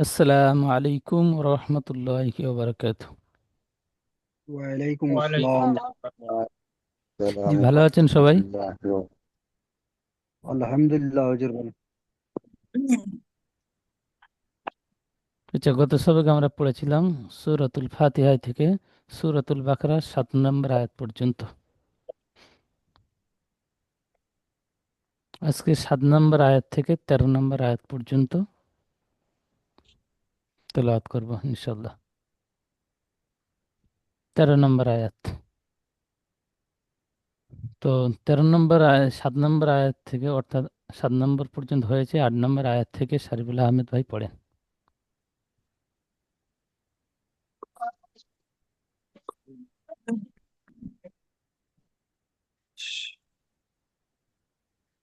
আসসালামু আলাইকুম রহমতুল্লাহি ওয়া বারাকাতুহু। ওয়ালাইকুম ওয়ালাইকুম আসসালাম। আসসালাম। জি, আসসালামু ভালো আছেন সবাই? রহমতুল্লাহ। আলহামদুলিল্লাহ হুজুর ভালো। আচ্ছা, গত সবকে আমরা পড়েছিলাম সূরাতুল ফাতিহা থেকে সূরাতুল বাকারা 7 নম্বর আয়াত পর্যন্ত। আজকে 7 নম্বর আয়াত থেকে 13 নম্বর আয়াত পর্যন্ত তেলাওয়াত করব ইনশাল্লাহ। 13 নম্বর আয়াত। তো 13 নম্বর আয়াত 7 নম্বর আয়াত থেকে, অর্থাৎ 7 নম্বর পর্যন্ত হয়েছে। 8 নম্বর আয়াত থেকে শারিবুল আহমেদ ভাই পড়েন।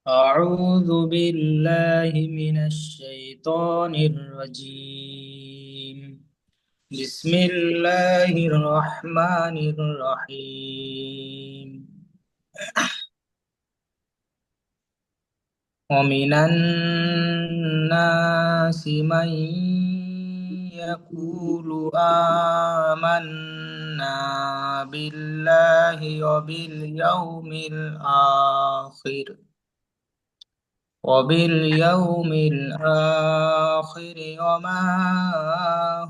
أعوذ بالله من الشيطان الرجيم. بسم الله الرحمن الرحيم. ومن الناس من يقول آمنا بالله وباليوم الآخر وما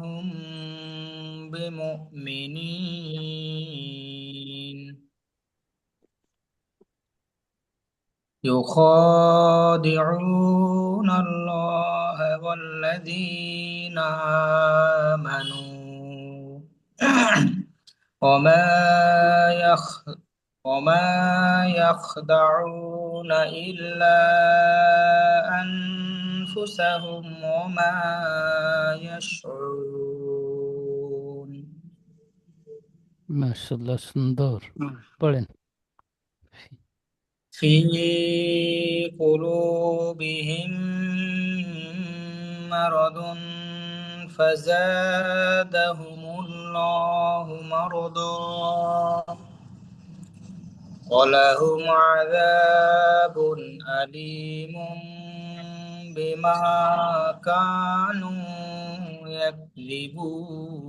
هم بمؤمنين. يخادعون الله والذين آمنوا وما يخ وما يخدعون إلا أنفسهم وما يشعرون. মাশাআল্লাহ, সুন্দর পড়েন। في قلوبهم مرض فزادهم الله مرضا ولهم عذاب أليم بما كانوا يكذبون.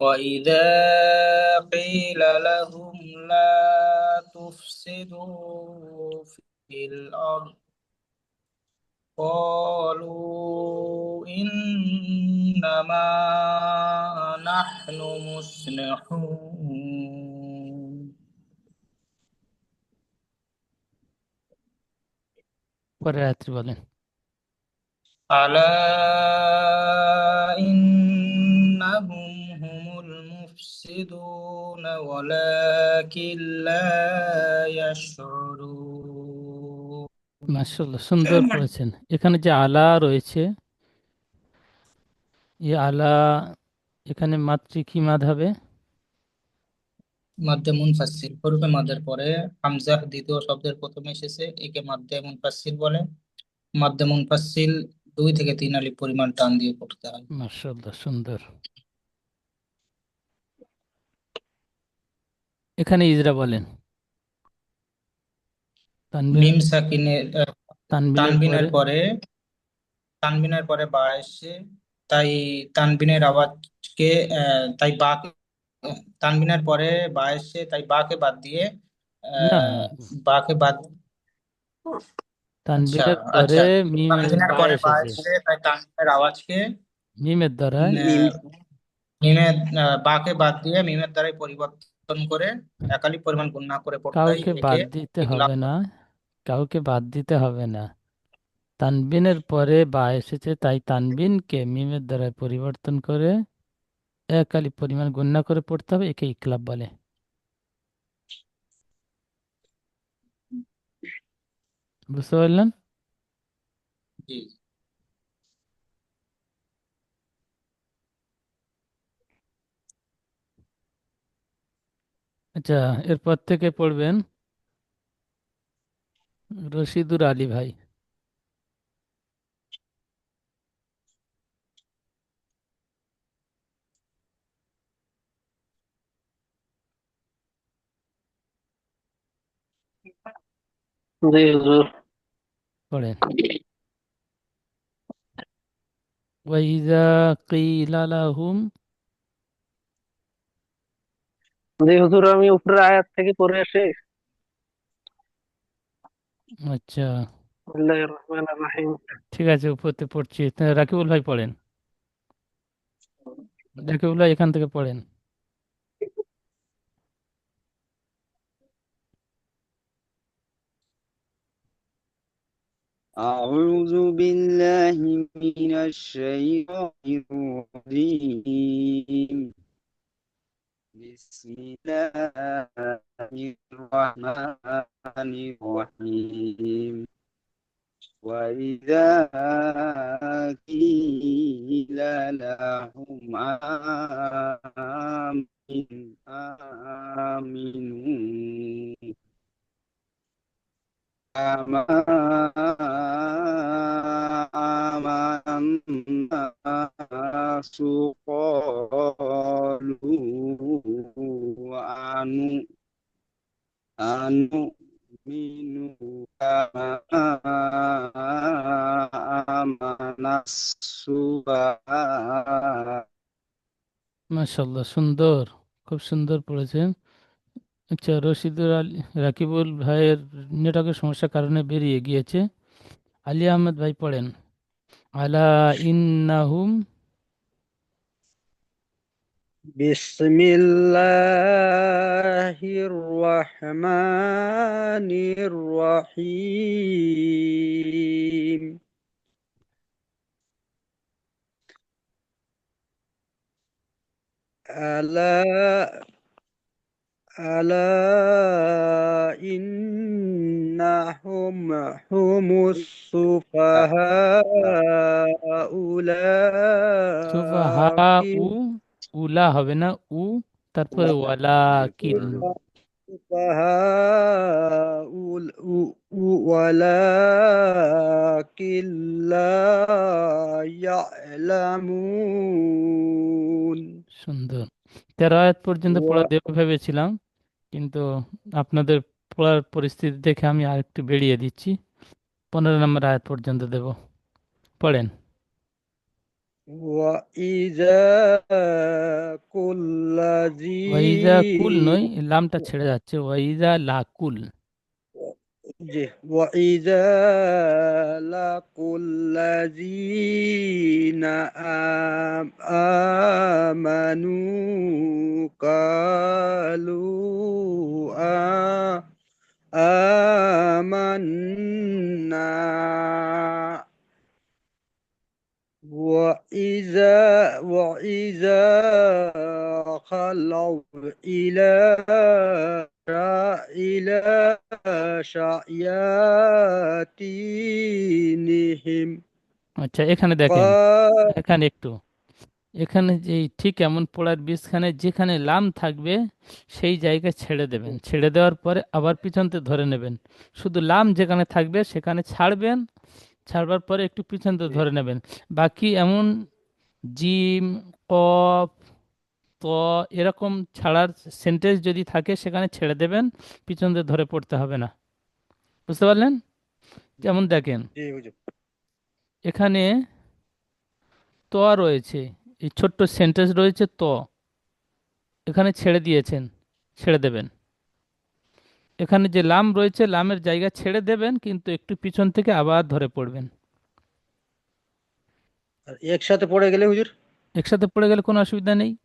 وإذا قيل لهم لا تفسدوا في الأرض قالوا إنما نحن مصلحون. পরের আয়াতটি বলেন। ألا إنهم هم المفسدون ولكن لا يشعرون. মাশাআল্লাহ, সুন্দর পড়েছেন। এখানে যে আলা রয়েছে, এই আলা এখানে মাতৃ কি মাদ হবে? মাদ্দে মুনফাসিল হরফে মাদের পরে হামজা দ্বিতীয় শব্দের প্রথমে এসেছে, একে মাদ্দে মুনফাসিল বলে। মাদ্দে মুনফাসিল 2 থেকে 3 আলিফ পরিমাণ টান দিয়ে পড়তে হয়। মাশাআল্লাহ, সুন্দর। এখানে ইজরা বলেন। তানবিন, মিম সাকিনের তানবিনের তানবিনের পরে। পরে তানবিনের পরে বা এসে, তাই তানবিনের আওয়াজকে তাই বাকে তানবিনের পরে বা এসে তাই বাকে বাদ দিয়ে না, আহ, বাকে বাদ আচ্ছা তানবিনের আচ্ছা পরে মিমের তানবিনের বা পরে বা এসেছে, এসে তাই তানবিনের আওয়াজকে মিমের দ্বারায়। মিমের বাকে বাদ দিয়ে মিমের দ্বারাই পরিবর্তন করে একালি পরিমাণ গুণ করে পড়তে হয়। কাউকে একে বাদ দিতে ইকলাব হবে না, বলে। কাউকে বাদ দিতে হবে না। তানবিনের পরে বা এসেছে, তাই তানবিনকে মিমের দ্বারায় পরিবর্তন করে এক আলিফ পরিমাণ গণ্য করে পড়তে হবে। একে ইকলাব বলে। বুঝতে পারলেন? জি। আচ্ছা, এরপর থেকে পড়বেন রশিদুর আলী ভাই। জি হুজুর। পড়েন। ওয়াইজা কিলা লাহুম। জি হুজুর, আমি উপরের আয়াত থেকে পড়ে আসি। আচ্ছা, বিসমিল্লাহির রহমানির রহিম। ঠিক আছে, উপরতে পড়ছি। রাকিবুল ভাই পড়েন। রাকিবুল ভাই এখান থেকে পড়েন। أعوذ بالله من الشيطان الرجيم. بسم الله الرحمن الرحيم. وإذا قيل لهم آمنوا كما آمن الناس قالوا أنؤمن كما آمن السفهاء. মাশাআল্লাহ, সুন্দর, খুব সুন্দর পড়েছেন। আচ্ছা, রশিদুল আলী, রাকিবুল ভাইয়ের নেটওয়ার্কের সমস্যার কারণে বেরিয়ে গিয়েছে। আলী আহমেদ ভাই পড়েন। আলা ইন্নাহুম। বিসমিল্লাহির রহমানির রহিম. ألا ألا إنهم هم السفهاء সুফাহা, উ, ولكن উলা হবে না, উ তারপরে ওয়ালা কিল। السفهاء ولكن لا يعلمون. সুন্দর। 13 আয়াত পর্যন্ত পড়া দেব ভেবেছিলাম, কিন্তু আপনাদের পড়ার পরিস্থিতি দেখে আমি আরেকটু বেরিয়ে দিচ্ছি। 15 নম্বর আয়াত পর্যন্ত দেব। পড়েন। وإذا كل ওয়াইজা কুল ذي নয়, লামটা ছেড়ে যাচ্ছে, ওয়াইজা লাকুল। وإذا لقوا الذين آمنوا قالوا آمنا. وإذا خلوا إلى شياطينهم আচ্ছা, এখানে দেখেন, قال. এখানে একটু, এখানে যে ঠিক এমন পড়ার বীজখানে যেখানে লাম থাকবে সেই জায়গায় ছেড়ে দেবেন, ছেড়ে দেওয়ার পরে আবার পিছনতে ধরে নেবেন। শুধু লাম যেখানে থাকবে সেখানে ছাড়বেন, ছাড়বার পরে একটু পিছনতে ধরে নেবেন। বাকি এমন জিম, কফ, ত, এরকম ছাড়ার সেন্টেন্স যদি থাকে সেখানে ছেড়ে দেবেন, পিছনতে ধরে পড়তে হবে না। বুঝতে পারলেন? যেমন দেখেন, জি হুজুর। এখানে ত রয়েছে, এই ছোট্ট সেন্টেন্স রয়েছে ত, এখানে ছেড়ে দিয়েছেন, ছেড়ে দেবেন। এখানে যে লাম রয়েছে লামের জায়গা ছেড়ে দেবেন, কিন্তু একটু পিছন থেকে আবার ধরে পড়বেন। আর একসাথে পড়ে গেলে হুজুর? একসাথে পড়ে গেলে কোনো অসুবিধা নেই,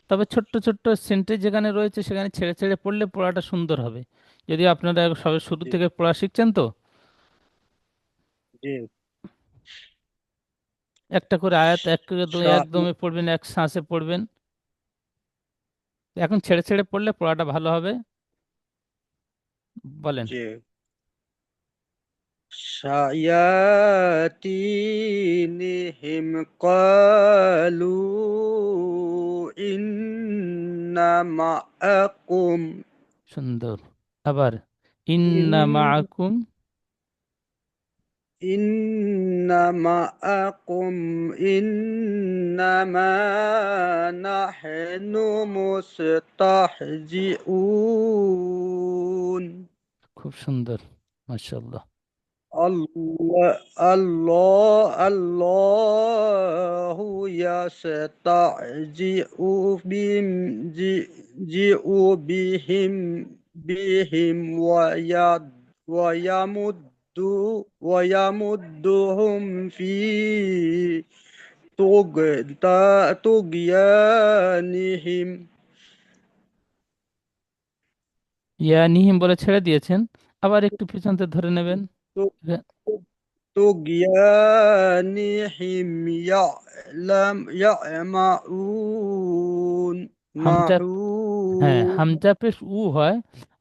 তবে ছোট্ট ছোট্ট সেন্টেন্স যেখানে রয়েছে সেখানে ছেড়ে ছেড়ে পড়লে পড়াটা সুন্দর হবে। যদি আপনারা সবে শুরু জি থেকে পড়া শিখছেন তো, জি। একটা করে আয়াত এক করে শা- একদমে পড়বেন, এক শ্বাসে পড়বেন। এখন ছেড়ে ছেড়ে পড়লে পড়াটা ভালো হবে। বলেন। জি। شياطينهم قالوا إنا معكم সুন্দর। আবার ইন্না إن মাআকুম। إن معكم إنما نحن مستهزئون খুব সুন্দর, মাশাআল্লাহ। الله يستهزئ بهم ويمد ويمدهم في طغيانهم ইয়ানিহিম বলে ছেড়ে দিয়েছেন, আবার একটু পিছনতে ধরে নেবেন। طغيانهم يعمهون হামজা, হ্যাঁ হামজা পেশ উ হয়,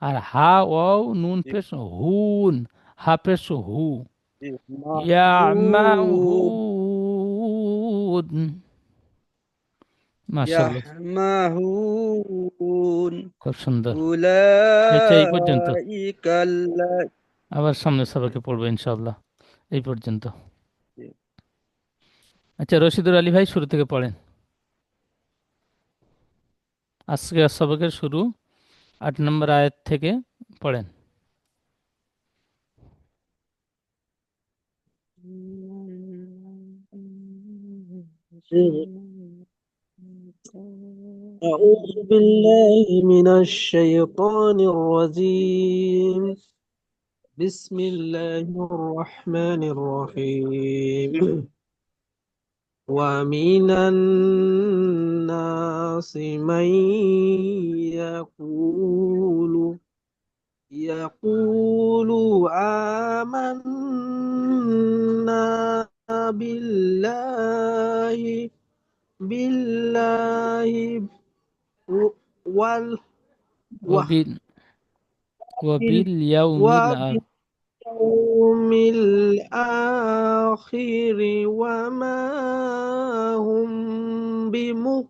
আর হা ওয়াও নুন পেশ হুন, হা পেশ হু, يعمهون ইয়ামাহুন। মাশাআল্লাহ, يعمهون খুব সুন্দর। এই পর্যন্ত, أولئك আবার সামনের সবাইকে পড়বো ইনশাআল্লাহ। এই পর্যন্ত। আচ্ছা, রশিদুর আলী ভাই শুরু থেকে পড়েন। আজকে সবকের শুরু 8 নম্বর আয়াত থেকে পড়েন। أعوذ بالله من الشيطان الرجيم. بسم الله الرحمن الرحيم. ومن الناس من يقول آمنا بالله وال ওবিল ওবিল ইয়াউমিল وباليوم الآخر وما هم بمؤمنين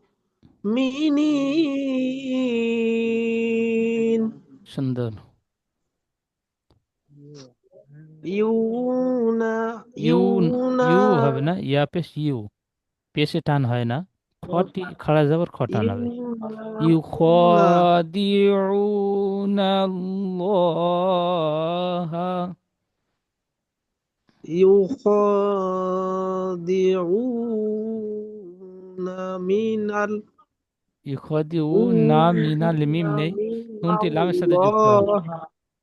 সুন্দর। يونا ইউন, يونا ইউ হবে না, ইয়া পেশ ইউ, পেশে টান হয় না, খটি খাড়া যাবার খ টান হবে। يونا ইউখাদিউনাল্লাহা, يخادعون من ইউখাদিউনা মিনাল মিম নেই, নুনটি লামের সাথে যুক্ত হবে।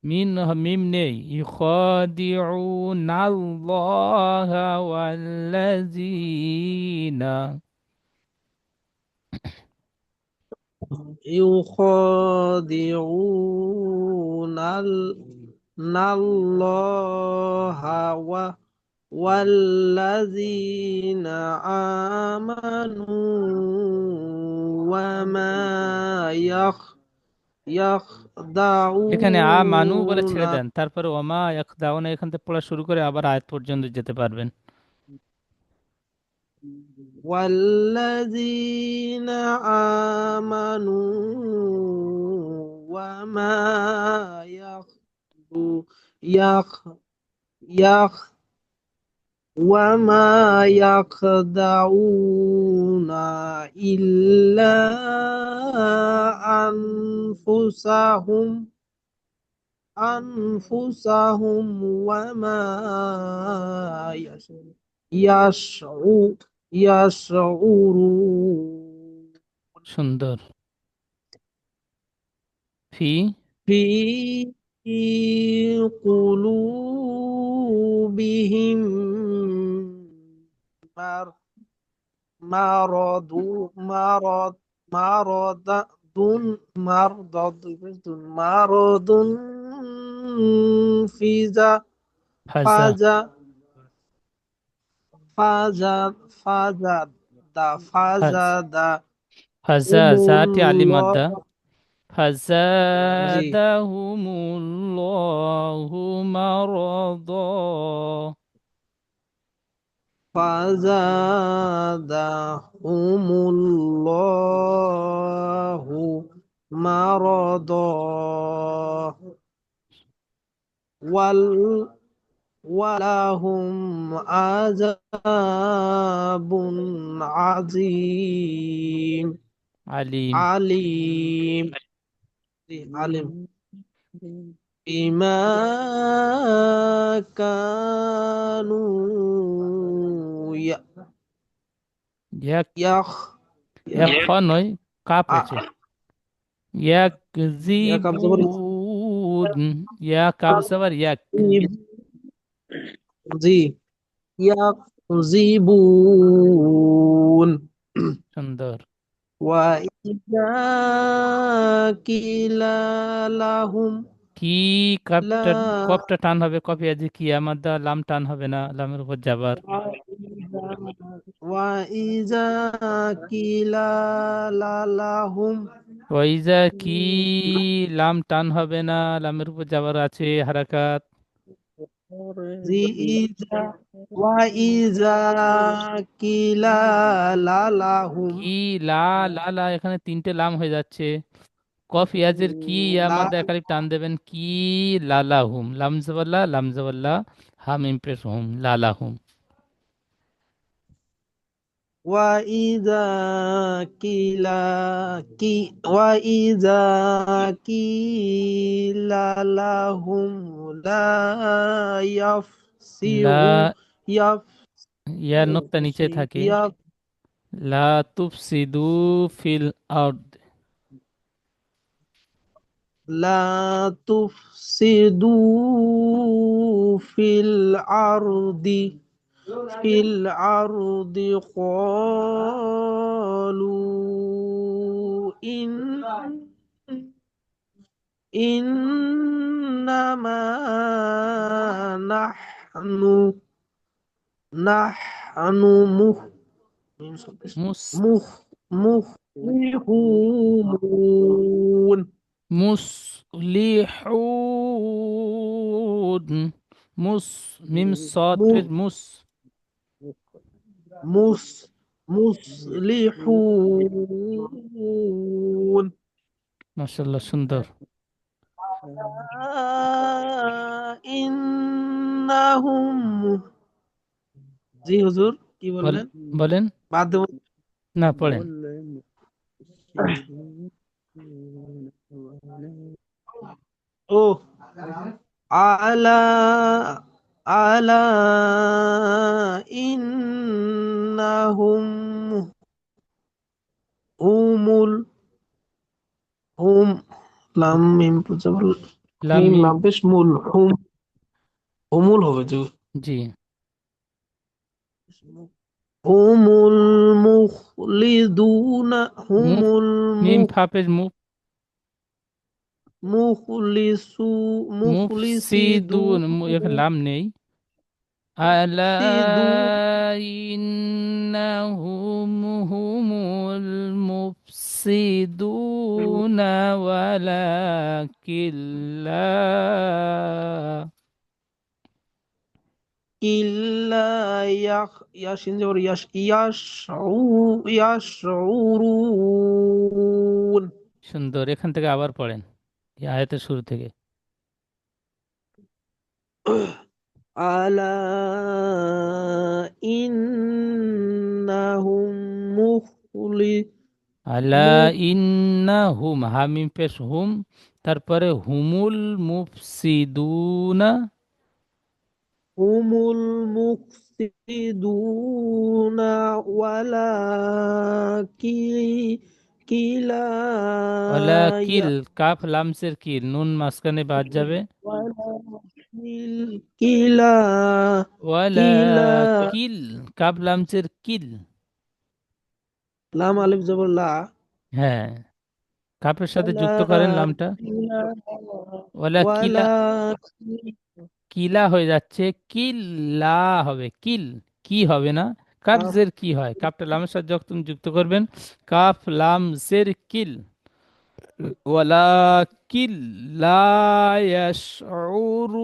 الله মিম নেই। ইউখাদিউনাল্লাহা ওয়াল্লাযীনা, يخادعون الله والذين آمنوا وما এখানে আ মানু বলে يخدعون ছেড়ে দেন, তারপরে ওমা ইয়াখদাউনা এখান থেকে পড়া শুরু করে আবার আয়াত পর্যন্ত যেতে পারবেন। والذين آمنوا وما يخ وما يخدعون إلا أنفسهم وما يشعرون সুন্দর। ফি في قلوبهم مرض مرض مرض مرض فإذا ফাজা, فزاد ফাজা জাটি আলি الله মাদ্দা, জি ফাজাদাহুমুল্লাহু মারাদা, فزادهم الله مرضا ولهم عذاب عظيم আলিম। عليم عليم بما كانوا এক يخ এক খ নয়, কাপ হয়েছে। يكذبون ইয়াকযিবুন, ইয়া কাব জবর এক। জি يكذبون সুন্দর। وإذا قيل لهم কি, কাপটা لا কপটা টান হবে, কপি আছে কি আমার দা, লাম টান হবে না, লামের উপর যাবার। وإذا قيل لهم ওইজা কি, লাম টান হবে না, লামের উপর যাবার আছে হারাকাত। إذا وإذا قيل لهم কি, লা, লা লা, এখানে তিনটে লাম হয়ে যাচ্ছে। কফ ইয়াজের কি, ইয়া لا মাদ্দা একালিফ টান দেবেন, কি লালাহুম, লাম জবল্লা, লাম জবল্লা, হাম ইমপ্রেস হুম, লালাহুম। وإذا قيل وإذا قيل لهم لا লা, يف ইয়া নোক্তা নিচে থাকে। يف লা তুফসিদু ফিল আরদ। لا تفسدوا في الأرض قالوا إنما نحن نحن মুস, مصلحون মুসলিহুন, মুস, মিম সদ ফির মুস। مصلحون মাশাআল্লাহ, সুন্দর। إنهم জি হুজুর কি বললেন বলেন। বাদ দেব না, পড়েন। ও আলা আলা ইন্নাহুম হুমুল হুম লাম মিম পুজাবল লাম মিম মিম, লাম পেশ মূল হুমুল হবে যে জি। হুমুল মুখলিদুনা মুফ, হুমুল মিম ফাপের মুফ, মুখলিসু মুফসিদুন, এখানে লাম নেই। আলা মুখলিসিদুন ইন্নাহুম হুমুল মুফসিদুনা ওয়ালাকিল্লা। ইল্লা ইয়াশিন জবর ইয়াশউরুন সুন্দর, এখান থেকে আবার পড়েন, এই আয়াতের শুরু থেকে। আলা ইন্নাহুম মুখলি আলা মুখ ইন্নাহুম, হামিম পেশ হুম, তারপরে হুমুল মুফসিদুনা। হুমুল মুফসিদুনা কিলা ওয়ালা কিল, কাফ লামসের কিল, নুন মাঝখানে বাদ যাবে। কিলা ওয়ালা কিলা কিল, কাফ লামসের কিল। লাম আলিফ জবর লা হ্যাঁ, কাফের সাথে ওয়ালা যুক্ত করেন লামটা। কিলা ওয়ালা কিলা, ওয়ালা কিলা হয়ে যাচ্ছে, কিল্লা হবে, কিল, কি হবে না। কাফ জের কি হয়, কাফটা লামের সাথে যখন যুক্ত করবেন, কাফ লাম জের কিল। ওয়ালাকিন লা ইয়াশউরুন।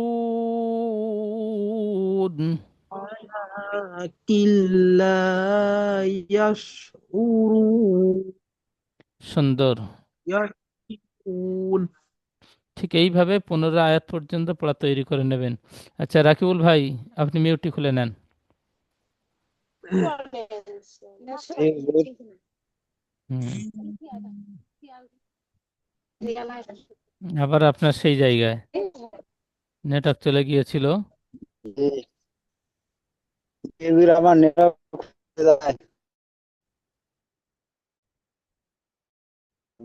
কিল্লা ইয়াশউরুন সুন্দর। ইয়াশউরুন ঠিক এইভাবে 15 আয়াত পর্যন্ত পড়া তৈরি করে নেবেন। আচ্ছা রাকিবুল ভাই, আপনি মিউটটি খুলে নেন। হুম, আবার আপনার সেই জায়গায় নেটওয়ার্ক চলে গিয়েছিল। হুজুর আমার নেটওয়ার্ক যায়।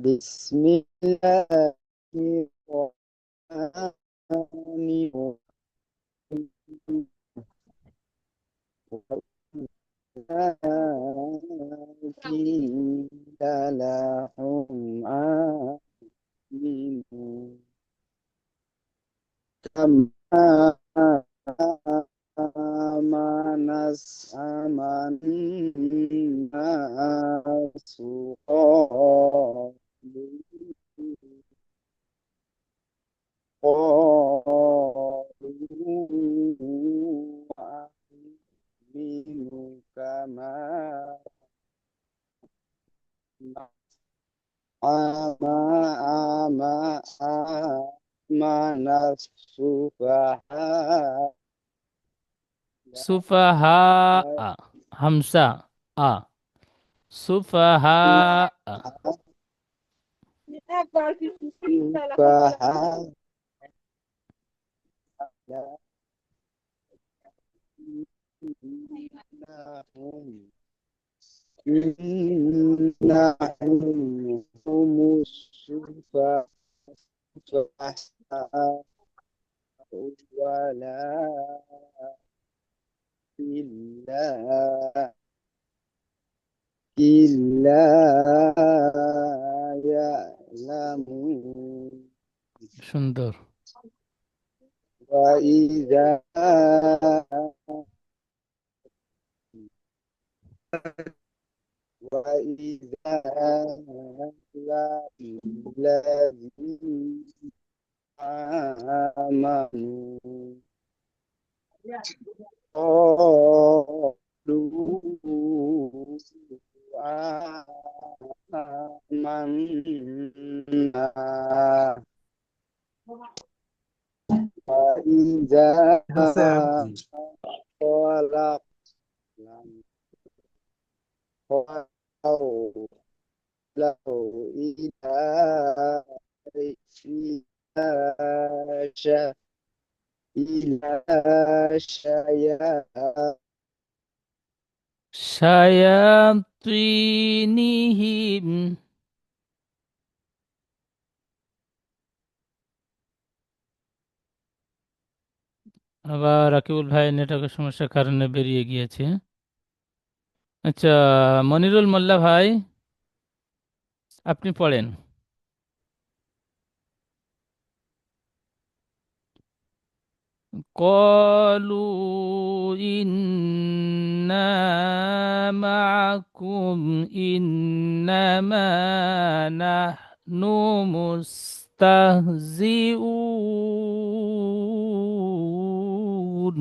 বিসমিল্লাহির রহমানির রহিম। كما آمن الناس قالوا آمنوا كما آمن السفهاء সুফাহা, হামসা, আ, সুফাহা। السفهاء إنهم هم السفهاء إلا يعلمون সুন্দর। وإذا وإذا الذين آمنوا قالوا آمنا وإذا خلقنا خلوا إلى إلى إلى শায়াতিনিহিম। আবার রাকিবুল ভাই নেটওয়ার্কের সমস্যার কারণে বেরিয়ে গিয়েছে। আচ্ছা, মনিরুল মোল্লা ভাই, আপনি পড়েন। কলু ইন্না মাআকুম ইন্নামা নাহনু মুস্তাহজিউন।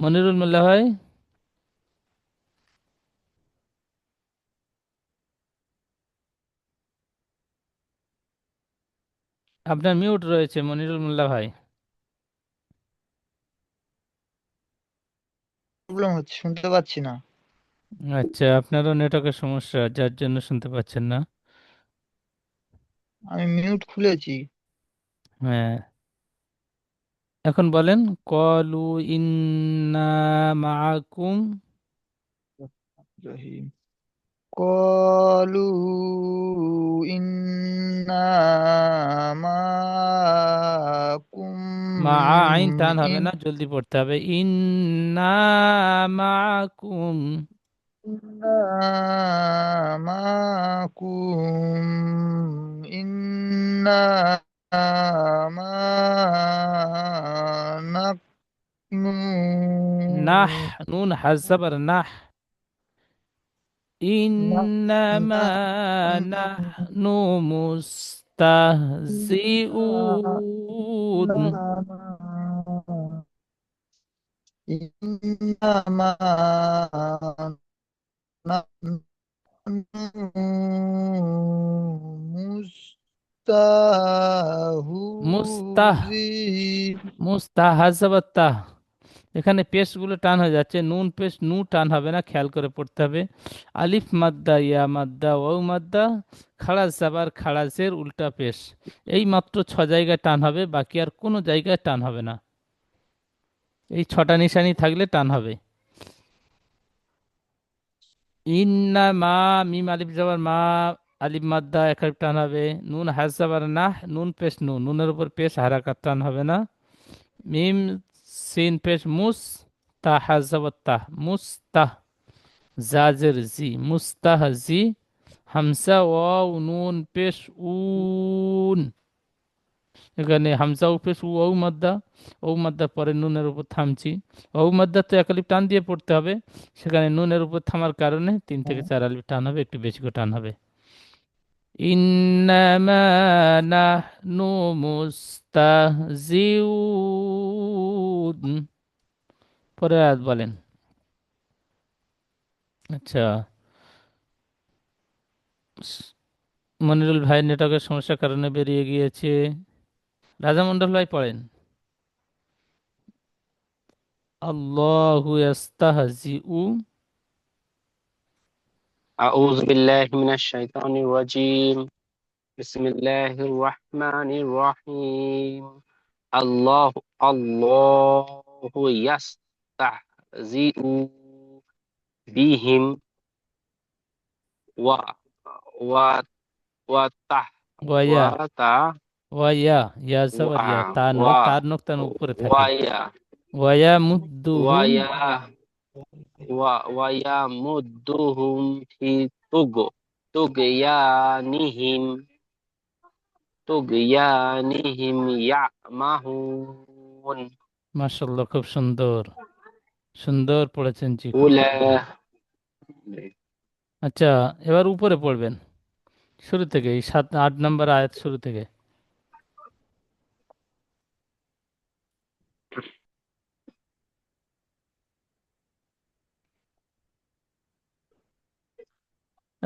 মনিরুল মোল্লা ভাই, আপনার মিউট রয়েছে মনিরুল মোল্লা ভাই। প্রবলেম হচ্ছে, শুনতে পাচ্ছি না। আচ্ছা, আপনারও নেটওয়ার্কের সমস্যা, যার জন্য শুনতে পাচ্ছেন না। আমি মিউট খুলেছি। হ্যাঁ, এখন বলেন। কলু ইন্না মাআকুম। রহিম কলু ইন্না মাকুম মা, আইন টান হবে ইন্না না, জলদি পড়তে হবে। ইন্না মাআকুম। মাকুম ইন্না নাহনু নাহ, নুন হাজাবার নাহ। ইন্নামা নাহনু মুস্তাহজিউন। إنما نحن মুস্তাহ, মুস্তাহজির। মুস্তাহাজাবাত্তাহ। এখানে পেশগুলো টান হয়ে যাচ্ছে, নুন পেশ নু টান হবে না, খেয়াল করে পড়তে হবে। আলিফ মাদ্দা, ইয়া মাদ্দা, ওয়াও মাদ্দা, খাড়া জাবার খাড়া জের উল্টা পেশ, এই মাত্র 6 জায়গায় টান হবে, বাকি আর কোনো জায়গায় টান হবে না। এই 6টা নিশানি থাকলে টান হবে। ইন্না মা, মিম আলিফ যাবার মা, আলিফ মাদ্দা এক আলিফ টান হবে। নুন হাজ যাবার না, নুন পেশ নু, নুনের উপর পেশ হারাকাত টান হবে না। মিম সিন পেশ মুস, তা হাজ যাবার তাহ, মুস্তাহ, জাজের জি, মুস্তাহজি। হামসা ওয়াও নুন পেশ উন, এখানে হামসা ও পেশ উ, ঔ মাদ্দা, ঔ মাদ্দার পরে নুনের উপর থামছি। ঔ মাদ্দা তো এক আলিফ টান দিয়ে পড়তে হবে, সেখানে নুনের উপর থামার কারণে 3 থেকে 4 আলিফ টান হবে, একটু বেশি করে টান হবে। ইন্নামা নাহনু মুস্তাহজিউন। পরে আয়াত বলেন। আচ্ছা, মনিরুল ভাই নেটওয়ার্কের সমস্যার কারণে বেরিয়ে গিয়েছে। রাজা মন্ডল ভাই পড়েন। আল্লাহু ইয়াস্তাহজিউ। أعوذ بالله من الشيطان الرجيم. بسم الله الرحمن الرحيم. الله الله يستهزئ بهم و و وتح ওয়া, وتع ওয়া, ইয়া و সাবার ইয়া, তা و নক, তার নক তার উপরে থাকে। ويا ওয়া মুদ্দুহুম, ويا ويمدهم في طغيانهم طغيانهم يعمهون মাশাআল্লাহ, খুব সুন্দর, সুন্দর পড়েছেন জি, খুব সুন্দর। أولئك. আচ্ছা, এবার উপরে পড়বেন শুরু থেকে, এই 7 8 নম্বর আয়াত শুরু থেকে।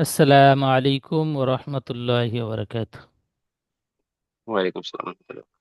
আসসালামু আলাইকুম ওয়া রাহমাতুল্লাহি ওয়া বারাকাতুহু। وعليكم السلام ورحمة الله.